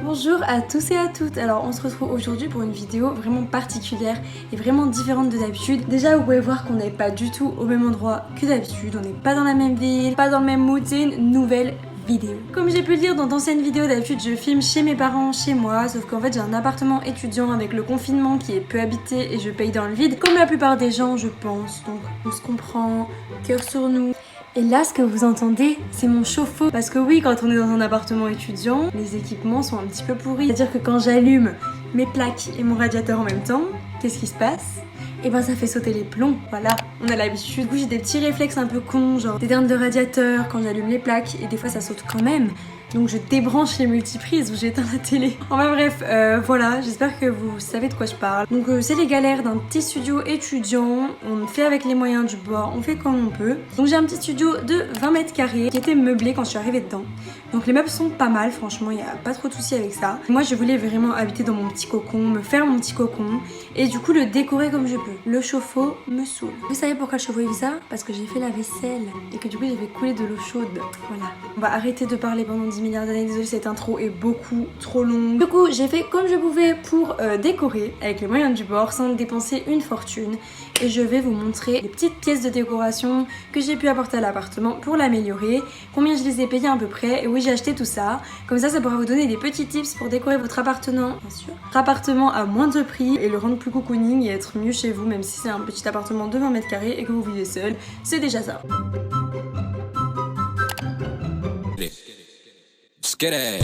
Bonjour à tous et à toutes. Alors on se retrouve aujourd'hui pour une vidéo vraiment particulière et vraiment différente de d'habitude. Déjà vous pouvez voir qu'on n'est pas du tout au même endroit que d'habitude, on n'est pas dans la même ville, pas dans le même mood, c'est une nouvelle vidéo. Comme j'ai pu le dire dans d'anciennes vidéos, d'habitude je filme chez mes parents, chez moi, sauf qu'en fait j'ai un appartement étudiant avec le confinement qui est peu habité et je paye dans le vide, comme la plupart des gens je pense, donc on se comprend, cœur sur nous. Et là, ce que vous entendez, c'est mon chauffe-eau. Parce que oui, quand on est dans un appartement étudiant, les équipements sont un petit peu pourris. C'est-à-dire que quand j'allume mes plaques et mon radiateur en même temps, qu'est-ce qui se passe? Et ben ça fait sauter les plombs, voilà, on a l'habitude. Du coup j'ai des petits réflexes un peu cons, genre d'éteindre le radiateur quand j'allume les plaques, et des fois ça saute quand même. Donc je débranche les multiprises ou j'éteins la télé. Enfin bref, voilà, j'espère que vous savez de quoi je parle. Donc c'est les galères d'un petit studio étudiant, on fait avec les moyens du bord, on fait comme on peut. Donc j'ai un petit studio de 20 mètres carrés qui était meublé quand je suis arrivée dedans. Donc les meubles sont pas mal, franchement, il n'y a pas trop de soucis avec ça. Moi je voulais vraiment habiter dans mon petit cocon, me faire mon petit cocon, et du coup le décorer comme je peux. Le chauffe-eau me saoule. Vous savez pourquoi le chauffe-eau est bizarre? Parce que j'ai fait la vaisselle et que du coup j'ai fait couler de l'eau chaude. Voilà. On va arrêter de parler pendant 10 milliards d'années, désolée cette intro est beaucoup trop longue. Du coup j'ai fait comme je pouvais pour décorer avec les moyens du bord sans dépenser une fortune. Et je vais vous montrer les petites pièces de décoration que j'ai pu apporter à l'appartement pour l'améliorer, combien je les ai payées à peu près, et oui j'ai acheté tout ça. Comme ça pourra vous donner des petits tips pour décorer votre appartement, bien sûr. Votre appartement à moins de prix et le rendre plus cocooning et être mieux chez vous, même si c'est un petit appartement de 20 mètres carrés et que vous vivez seul, c'est déjà ça. Get it.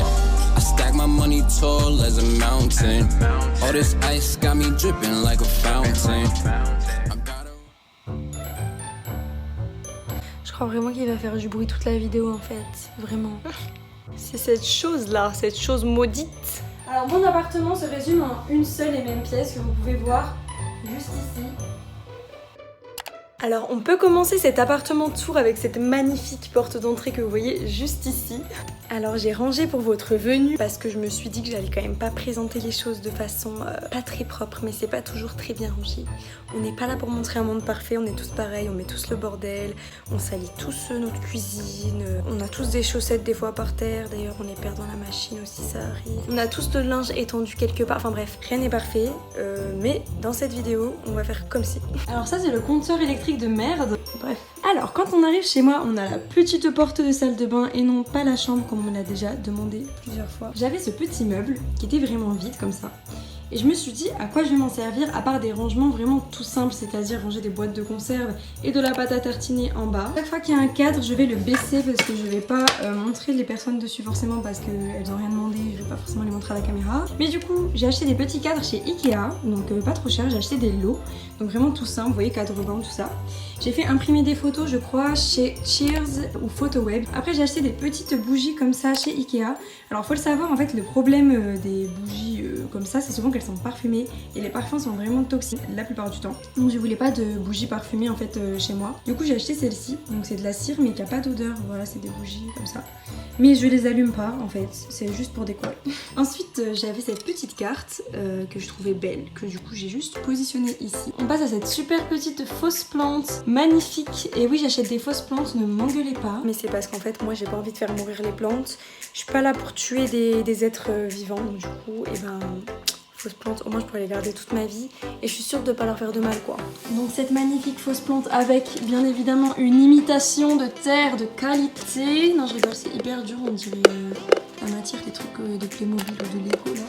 I stack my money tall as a mountain. All this ice got me dripping like a fountain. Je crois vraiment qu'il va faire du bruit toute la vidéo en fait, vraiment. C'est cette chose là, cette chose maudite. Alors mon appartement se résume en une seule et même pièce que vous pouvez voir juste ici. Alors on peut commencer cet appartement tour avec cette magnifique porte d'entrée que vous voyez juste ici. Alors j'ai rangé pour votre venue parce que je me suis dit que j'allais quand même pas présenter les choses de façon pas très propre, mais c'est pas toujours très bien rangé. On n'est pas là pour montrer un monde parfait, on est tous pareils, on met tous le bordel, on salit tous notre cuisine, on a tous des chaussettes des fois par terre, d'ailleurs on les perd dans la machine aussi, ça arrive. On a tous le linge étendu quelque part, enfin bref, rien n'est parfait, mais dans cette vidéo on va faire comme si. Alors ça c'est le compteur électrique de merde, bref. Alors quand on arrive chez moi, on a la petite porte de salle de bain et non pas la chambre comme on l'a déjà demandé plusieurs fois. J'avais ce petit meuble qui était vraiment vide comme ça. Et je me suis dit à quoi je vais m'en servir à part des rangements vraiment tout simples, c'est-à-dire ranger des boîtes de conserve et de la pâte à tartiner en bas. Chaque fois qu'il y a un cadre, je vais le baisser parce que je vais pas montrer les personnes dessus forcément parce qu'elles ont rien demandé, je vais pas forcément les montrer à la caméra. Mais du coup, j'ai acheté des petits cadres chez Ikea, donc pas trop cher, j'ai acheté des lots, donc vraiment tout simple, vous voyez, cadre blanc, tout ça. J'ai fait imprimer des photos, je crois, chez Cheers ou PhotoWeb. Après, j'ai acheté des petites bougies comme ça chez Ikea. Alors, faut le savoir, en fait, le problème des bougies comme ça, c'est souvent qu'elles sont parfumées et les parfums sont vraiment toxiques la plupart du temps. Donc, je voulais pas de bougies parfumées en fait chez moi. Du coup, j'ai acheté celle-ci. Donc, c'est de la cire mais qui a pas d'odeur. Voilà, c'est des bougies comme ça. Mais je les allume pas en fait, c'est juste pour décorer. Ensuite, j'avais cette petite carte que je trouvais belle, que du coup j'ai juste positionnée ici. On passe à cette super petite fausse plante magnifique. Et oui, j'achète des fausses plantes, ne m'engueulez pas. Mais c'est parce qu'en fait, moi j'ai pas envie de faire mourir les plantes. Je suis pas là pour tuer des êtres vivants, donc du coup, et ben... fausse plante, au moins je pourrais les garder toute ma vie et je suis sûre de pas leur faire de mal quoi. Donc cette magnifique fausse plante avec bien évidemment une imitation de terre de qualité. Non je rigole, c'est hyper dur, on dirait la matière des trucs de Playmobil ou de Lego là.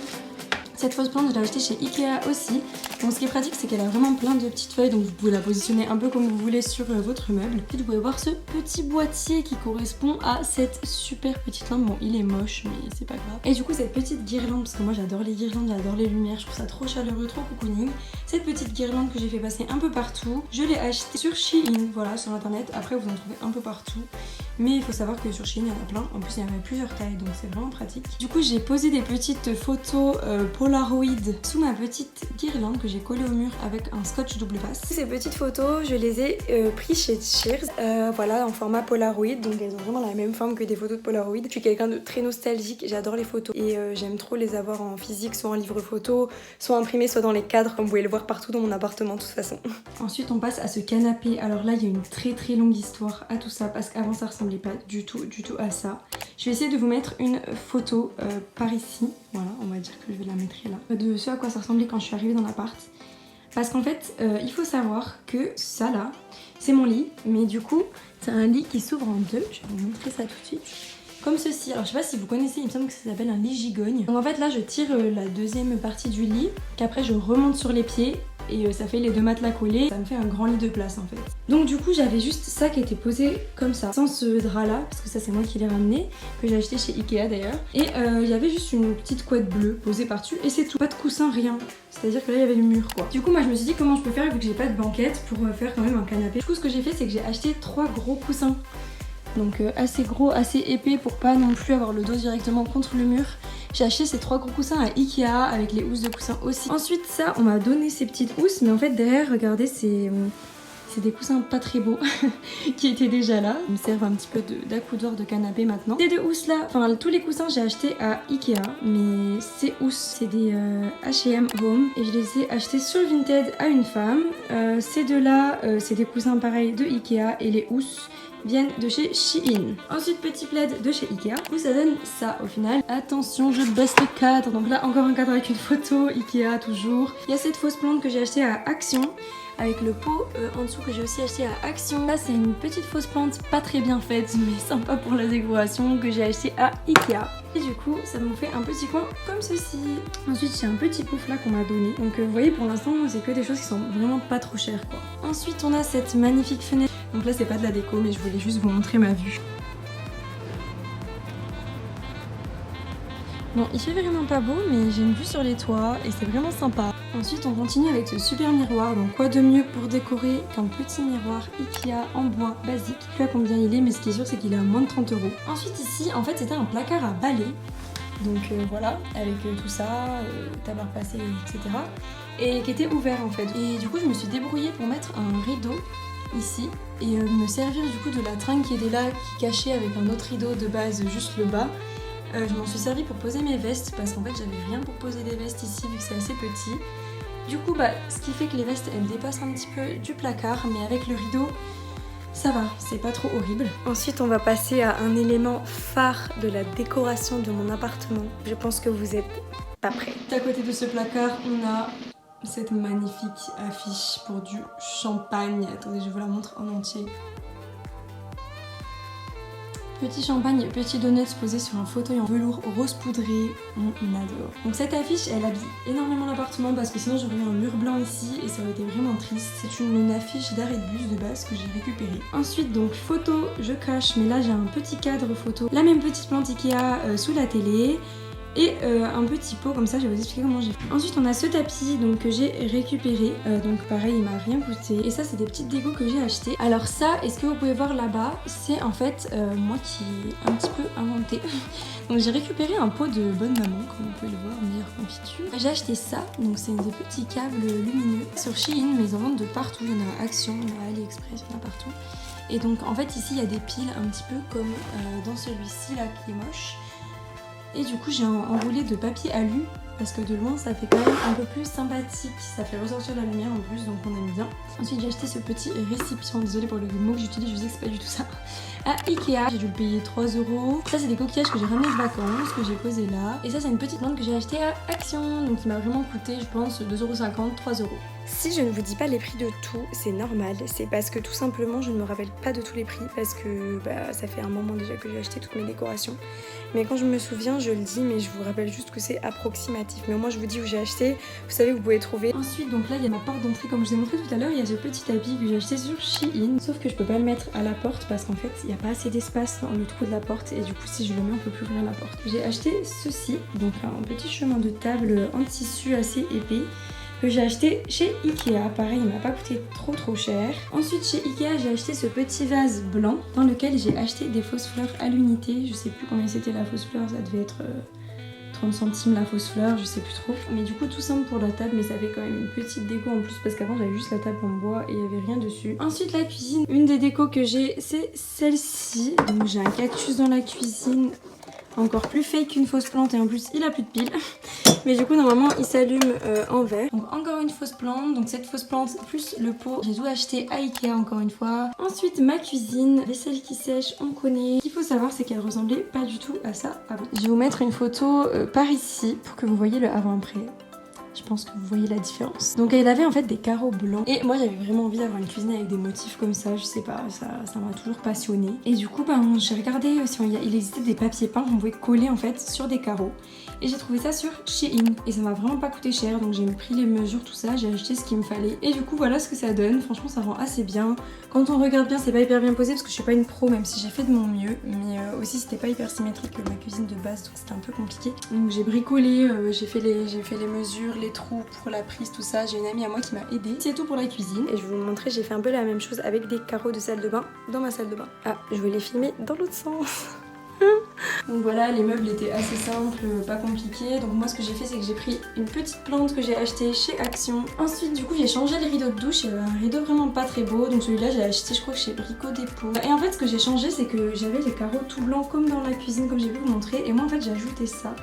Cette fausse plante, je l'ai achetée chez Ikea aussi. Donc ce qui est pratique, c'est qu'elle a vraiment plein de petites feuilles, donc vous pouvez la positionner un peu comme vous voulez sur votre meuble. Et vous pouvez voir ce petit boîtier qui correspond à cette super petite lampe. Bon, il est moche, mais c'est pas grave. Et du coup, cette petite guirlande, parce que moi j'adore les guirlandes, j'adore les lumières, je trouve ça trop chaleureux, trop cocooning. Cette petite guirlande que j'ai fait passer un peu partout, je l'ai achetée sur Shein, voilà, sur internet. Après, vous en trouvez un peu partout. Mais il faut savoir que sur Shein, il y en a plein. En plus, il y en a plusieurs tailles, donc c'est vraiment pratique. Du coup, j'ai posé des petites photos Polaroid sous ma petite guirlande que j'ai collée au mur avec un scotch double face. Ces petites photos, je les ai prises chez Cheers, voilà, en format Polaroid. Donc elles ont vraiment la même forme que des photos de Polaroid. Je suis quelqu'un de très nostalgique, j'adore les photos. Et j'aime trop les avoir en physique, soit en livre photo, soit imprimées, soit dans les cadres, comme vous pouvez le voir partout dans mon appartement de toute façon. Ensuite, on passe à ce canapé. Alors là, il y a une très longue histoire à tout ça, parce qu'avant ça ressemblait ressemblait pas du tout à ça. Je vais essayer de vous mettre une photo par ici. Voilà, on va dire que je vais la mettre là. De ce à quoi ça ressemblait quand je suis arrivée dans l'appart. Parce qu'en fait, il faut savoir que ça là, c'est mon lit. Mais du coup, c'est un lit qui s'ouvre en deux. Je vais vous montrer ça tout de suite. Comme ceci. Alors je sais pas si vous connaissez, il me semble que ça s'appelle un lit gigogne. Donc en fait là, je tire la deuxième partie du lit. Qu'après je remonte sur les pieds. Et ça fait les deux matelas collés, ça me fait un grand lit de place en fait. Donc du coup j'avais juste ça qui était posé comme ça, sans ce drap là, parce que ça c'est moi qui l'ai ramené, que j'ai acheté chez Ikea d'ailleurs. Et il y avait juste une petite couette bleue posée par-dessus et c'est tout, pas de coussin, rien. C'est-à-dire que là il y avait le mur quoi. Du coup moi je me suis dit comment je peux faire vu que j'ai pas de banquette pour faire quand même un canapé. Du coup ce que j'ai fait c'est que j'ai acheté 3 gros coussins. Donc assez gros, assez épais pour pas non plus avoir le dos directement contre le mur. J'ai acheté ces 3 gros coussins à Ikea avec les housses de coussins aussi. Ensuite ça, on m'a donné ces petites housses, mais en fait derrière, regardez, c'est des coussins pas très beaux qui étaient déjà là. Ils me servent un petit peu d'accoudoir de canapé maintenant. Ces 2 housses là, enfin tous les coussins j'ai acheté à Ikea, mais ces housses c'est des H&M Home et je les ai achetés sur Vinted à une femme. Ces 2 là, c'est des coussins pareils de Ikea et les housses viennent de chez Shein. Ensuite petit plaid de chez Ikea. Du coup ça donne ça au final. Attention, je baisse le cadre. Donc là encore un cadre avec une photo Ikea toujours. Il y a cette fausse plante que j'ai achetée à Action avec le pot en dessous que j'ai aussi acheté à Action. Là c'est une petite fausse plante pas très bien faite mais sympa pour la décoration que j'ai acheté à Ikea. Et du coup ça me fait un petit coin comme ceci. Ensuite j'ai un petit pouf là qu'on m'a donné. Donc vous voyez pour l'instant c'est que des choses qui sont vraiment pas trop chères quoi. Ensuite on a cette magnifique fenêtre. Donc là c'est pas de la déco mais je voulais juste vous montrer ma vue. Bon il fait vraiment pas beau mais j'ai une vue sur les toits et c'est vraiment sympa. Ensuite on continue avec ce super miroir. Donc quoi de mieux pour décorer qu'un petit miroir Ikea en bois basique. Je sais pas combien il est mais ce qui est sûr c'est qu'il est à moins de 30 €. Ensuite ici en fait c'était un placard à balai. Donc voilà, avec tout ça, tabac passé, etc. Et qui était ouvert en fait. Et du coup je me suis débrouillée pour mettre un rideau ici et me servir du coup de la tringle qui était là, qui cachait avec un autre rideau de base juste le bas. Je m'en suis servi pour poser mes vestes parce qu'en fait j'avais rien pour poser des vestes ici vu que c'est assez petit. Du coup bah ce qui fait que les vestes elles dépassent un petit peu du placard mais avec le rideau ça va, c'est pas trop horrible. Ensuite on va passer à un élément phare de la décoration de mon appartement. Je pense que vous êtes pas prêts. À côté de ce placard on a cette magnifique affiche pour du champagne. Attendez je vous la montre en entier. Petit champagne, petit donuts posé sur un fauteuil en velours rose poudré, on adore. Donc cette affiche elle habille énormément l'appartement parce que sinon j'aurais eu un mur blanc ici et ça aurait été vraiment triste. C'est une affiche d'arrêt de bus de base que j'ai récupérée. Ensuite donc photo, je cache mais là j'ai un petit cadre photo. La même petite plante Ikea sous la télé. Et un petit pot comme ça, je vais vous expliquer comment j'ai fait. Ensuite on a ce tapis donc, que j'ai récupéré, donc pareil il m'a rien coûté. Et ça c'est des petites décos que j'ai achetées. Alors ça, est-ce que vous pouvez voir là-bas, c'est en fait moi qui ai un petit peu inventé. Donc j'ai récupéré un pot de bonne maman, comme vous pouvez le voir, meilleure confiture. J'ai acheté ça, donc c'est des petits câbles lumineux. Sur Shein, mais ils en vendent de partout, il y en a à Action, il y en a à AliExpress, il y en a partout. Et donc en fait ici il y a des piles un petit peu comme dans celui-ci là qui est moche. Et du coup j'ai enroulé de papier alu parce que de loin ça fait quand même un peu plus sympathique, ça fait ressortir la lumière en plus donc on aime bien. Ensuite j'ai acheté ce petit récipient, désolée pour le mot que j'utilise, je sais que c'est pas du tout ça, à Ikea. J'ai dû le payer 3 €. Ça c'est des coquillages que j'ai ramenés de vacances, que j'ai posé là. Et ça c'est une petite plante que j'ai achetée à Action, donc qui m'a vraiment coûté je pense 2,50 €, 3 €. Si je ne vous dis pas les prix de tout, c'est normal, c'est parce que tout simplement je ne me rappelle pas de tous les prix parce que ça fait un moment déjà que j'ai acheté toutes mes décorations. Mais quand je me souviens, je le dis, mais je vous rappelle juste que c'est approximatif. Mais moi je vous dis où j'ai acheté, vous savez vous pouvez trouver. Ensuite donc là il y a ma porte d'entrée comme je vous ai montré tout à l'heure, il y a ce petit tapis que j'ai acheté sur Shein. Sauf que je peux pas le mettre à la porte parce qu'en fait il n'y a pas assez d'espace dans le trou de la porte et du coup si je le mets on peut plus ouvrir la porte. J'ai acheté ceci, donc un petit chemin de table en tissu assez épais. Que j'ai acheté chez Ikea, pareil il m'a pas coûté trop cher. Ensuite chez Ikea j'ai acheté ce petit vase blanc dans lequel j'ai acheté des fausses fleurs à l'unité. Je sais plus combien c'était la fausse fleur, ça devait être 30 centimes la fausse fleur, je sais plus trop. Mais du coup tout simple pour la table mais ça fait quand même une petite déco en plus parce qu'avant j'avais juste la table en bois et il n'y avait rien dessus. Ensuite la cuisine, une des décos que j'ai c'est celle-ci. Donc j'ai un cactus dans la cuisine. Encore plus fake qu'une fausse plante et en plus il a plus de piles. Mais du coup normalement il s'allume en vert. Donc encore une fausse plante, donc cette fausse plante plus le pot, j'ai tout acheté à Ikea encore une fois. Ensuite ma cuisine, vaisselle qui sèche, on connaît. Ce qu'il faut savoir c'est qu'elle ressemblait pas du tout à ça avant. Je vais vous mettre une photo par ici pour que vous voyez le avant-après. Je pense que vous voyez la différence. Donc elle avait en fait des carreaux blancs. Et moi j'avais vraiment envie d'avoir une cuisine avec des motifs comme ça. Je sais pas, ça m'a toujours passionnée. Et du coup j'ai regardé si il existait des papiers peints qu'on pouvait coller en fait sur des carreaux. Et j'ai trouvé ça sur Shein. Et ça m'a vraiment pas coûté cher. Donc j'ai pris les mesures, tout ça. J'ai acheté ce qu'il me fallait. Et du coup voilà ce que ça donne. Franchement ça rend assez bien. Quand on regarde bien c'est pas hyper bien posé parce que je suis pas une pro même si j'ai fait de mon mieux. Mais aussi c'était pas hyper symétrique que ma cuisine de base. Donc c'était un peu compliqué. Donc j'ai bricolé, j'ai fait les mesures, les trous pour la prise, tout ça. J'ai une amie à moi qui m'a aidé. C'est tout pour la cuisine. Et je vais vous montrer, j'ai fait un peu la même chose avec des carreaux de salle de bain dans ma salle de bain. Ah, je vais les filmer dans l'autre sens. Donc voilà, les meubles étaient assez simples, pas compliqués. Donc moi ce que j'ai fait c'est que j'ai pris une petite plante que j'ai achetée chez Action. Ensuite du coup j'ai changé les rideaux de douche. Il y avait un rideau vraiment pas très beau. Donc celui-là j'ai acheté je crois chez Brico Dépôt. Et en fait ce que j'ai changé c'est que j'avais les carreaux tout blancs comme dans la cuisine comme j'ai pu vous montrer. Et moi en fait j'ai ajouté ça.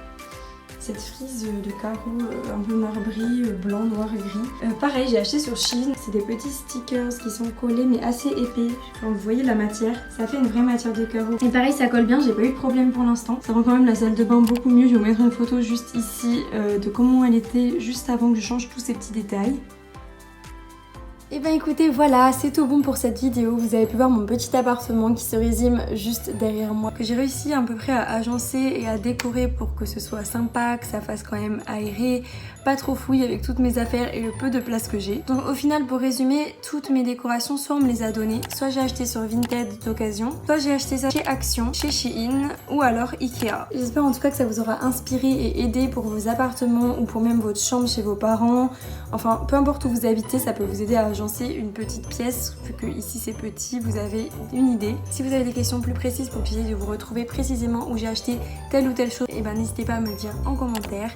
Cette frise de carreaux un peu marbré, blanc, noir et gris. Pareil, j'ai acheté sur Shein. C'est des petits stickers qui sont collés mais assez épais. Quand vous voyez la matière, ça fait une vraie matière de carreaux. Et pareil, ça colle bien, j'ai pas eu de problème pour l'instant. Ça rend quand même la salle de bain beaucoup mieux. Je vais vous mettre une photo juste ici de comment elle était juste avant que je change tous ces petits détails. Et ben écoutez, voilà, c'est tout bon pour cette vidéo. Vous avez pu voir mon petit appartement qui se résume juste derrière moi, que j'ai réussi à peu près à agencer et à décorer pour que ce soit sympa, que ça fasse quand même aéré, pas trop fouille avec toutes mes affaires et le peu de place que j'ai. Donc au final, pour résumer, toutes mes décorations, soit on me les a données, soit j'ai acheté sur Vinted d'occasion, soit j'ai acheté ça chez Action, chez Shein ou alors Ikea. J'espère en tout cas que ça vous aura inspiré et aidé pour vos appartements ou pour même votre chambre chez vos parents. Enfin, peu importe où vous habitez, ça peut vous aider à agencer une petite pièce, vu que ici c'est petit, vous avez une idée. Si vous avez des questions plus précises pour que j'essaie de vous retrouver précisément où j'ai acheté telle ou telle chose, et ben n'hésitez pas à me le dire en commentaire,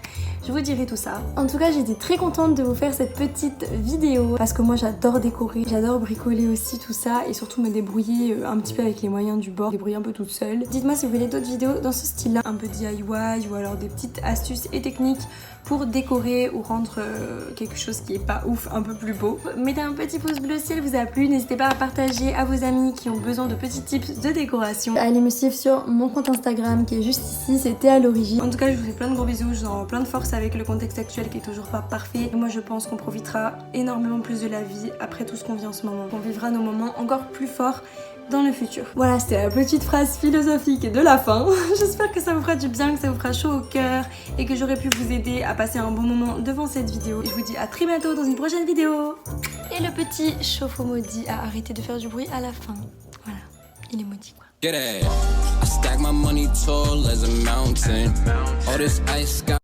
je vous dirai tout ça. En tout cas, j'étais très contente de vous faire cette petite vidéo parce que moi j'adore décorer, j'adore bricoler aussi tout ça et surtout me débrouiller un petit peu avec les moyens du bord, débrouiller un peu toute seule. Dites-moi si vous voulez d'autres vidéos dans ce style-là, un peu DIY ou alors des petites astuces et techniques pour décorer ou rendre quelque chose qui est pas ouf un peu plus beau. Mettez un petit pouce bleu si elle vous a plu, n'hésitez pas à partager à vos amis qui ont besoin de petits tips de décoration. Allez me suivre sur mon compte Instagram qui est juste ici, c'était à l'origine. En tout cas je vous fais plein de gros bisous, je vous envoie plein de force avec le contexte actuel qui est toujours pas parfait. Et moi je pense qu'on profitera énormément plus de la vie après tout ce qu'on vit en ce moment. On vivra nos moments encore plus forts dans le futur. Voilà, c'était la petite phrase philosophique de la fin. J'espère que ça vous fera du bien, que ça vous fera chaud au cœur et que j'aurai pu vous aider à passer un bon moment devant cette vidéo. Je vous dis à très bientôt dans une prochaine vidéo. Et le petit chauffe-eau maudit a arrêté de faire du bruit à la fin. Voilà, il est maudit quoi. Get it. I stack my money tall as a mountain. All this ice got